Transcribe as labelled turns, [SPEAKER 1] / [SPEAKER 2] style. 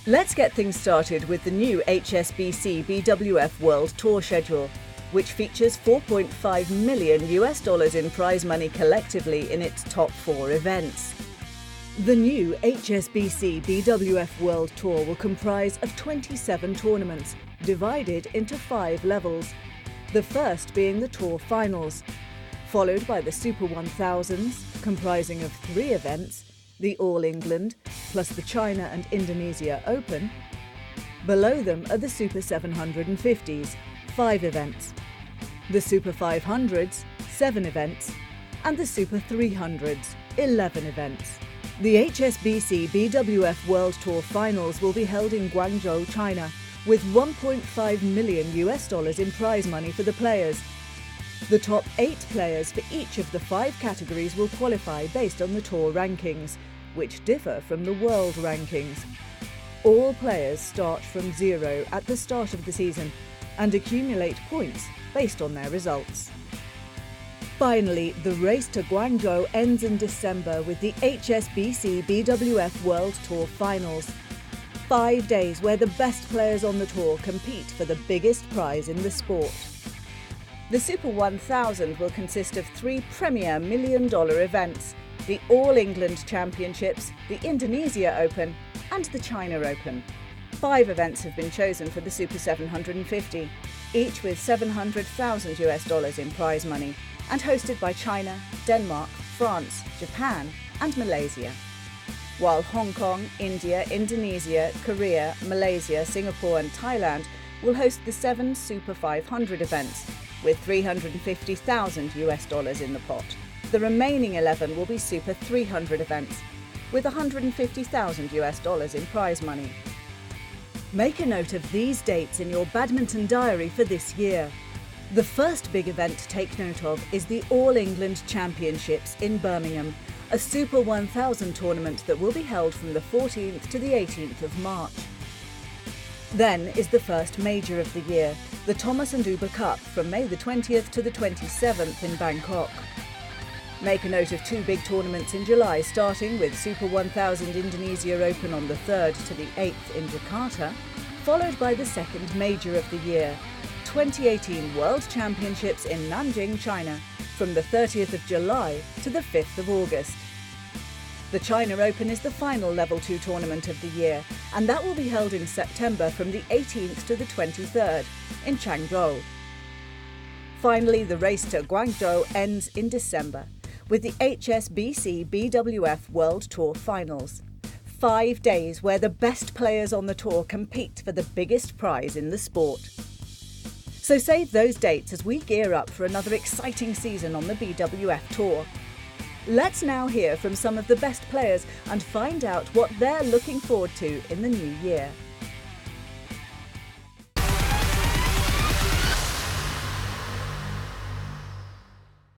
[SPEAKER 1] Let's get things started with the new HSBC BWF World Tour schedule, which features $4.5 million in prize money collectively in its top 4 events. The new HSBC BWF World Tour will comprise of 27 tournaments, divided into 5 levels, the first being the Tour Finals, followed by the Super 1000s, comprising of 3 events, the All England, plus the China and Indonesia Open. Below them are the Super 750s, 5 events, the Super 500s, 7 events, and the Super 300s, 11 events. The HSBC BWF World Tour Finals will be held in Guangzhou, China, with $1.5 million in prize money for the players. The top 8 players for each of the 5 categories will qualify based on the tour rankings, which differ from the world rankings. All players start from 0 at the start of the season and accumulate points based on their results. Finally, the race to Guangzhou ends in December with the HSBC BWF World Tour Finals. 5 days where the best players on the tour compete for the biggest prize in the sport. The Super 1000 will consist of 3 premier $1 million events, the All England Championships, the Indonesia Open and the China Open. 5 events have been chosen for the Super 750, each with $700,000 in prize money, and hosted by China, Denmark, France, Japan and Malaysia. While Hong Kong, India, Indonesia, Korea, Malaysia, Singapore and Thailand will host the 7 Super 500 events, with $350,000 in the pot. The remaining 11 will be Super 300 events, with $150,000 in prize money. Make a note of these dates in your badminton diary for this year. The first big event to take note of is the All England Championships in Birmingham, a Super 1000 tournament that will be held from the 14th to the 18th of March. Then is the first major of the year, the Thomas and Uber Cup from May the 20th to the 27th in Bangkok. Make a note of 2 big tournaments in July, starting with Super 1000 Indonesia Open on the 3rd to the 8th in Jakarta, followed by the second major of the year, 2018 World Championships in Nanjing, China, from the 30th of July to the 5th of August. The China Open is the final Level 2 tournament of the year, and that will be held in September from the 18th to the 23rd in Changzhou. Finally, the race to Guangzhou ends in December with the HSBC BWF World Tour Finals. 5 days where the best players on the tour compete for the biggest prize in the sport. So save those dates as we gear up for another exciting season on the BWF Tour. Let's now hear from some of the best players and find out what they're looking forward to in the new year.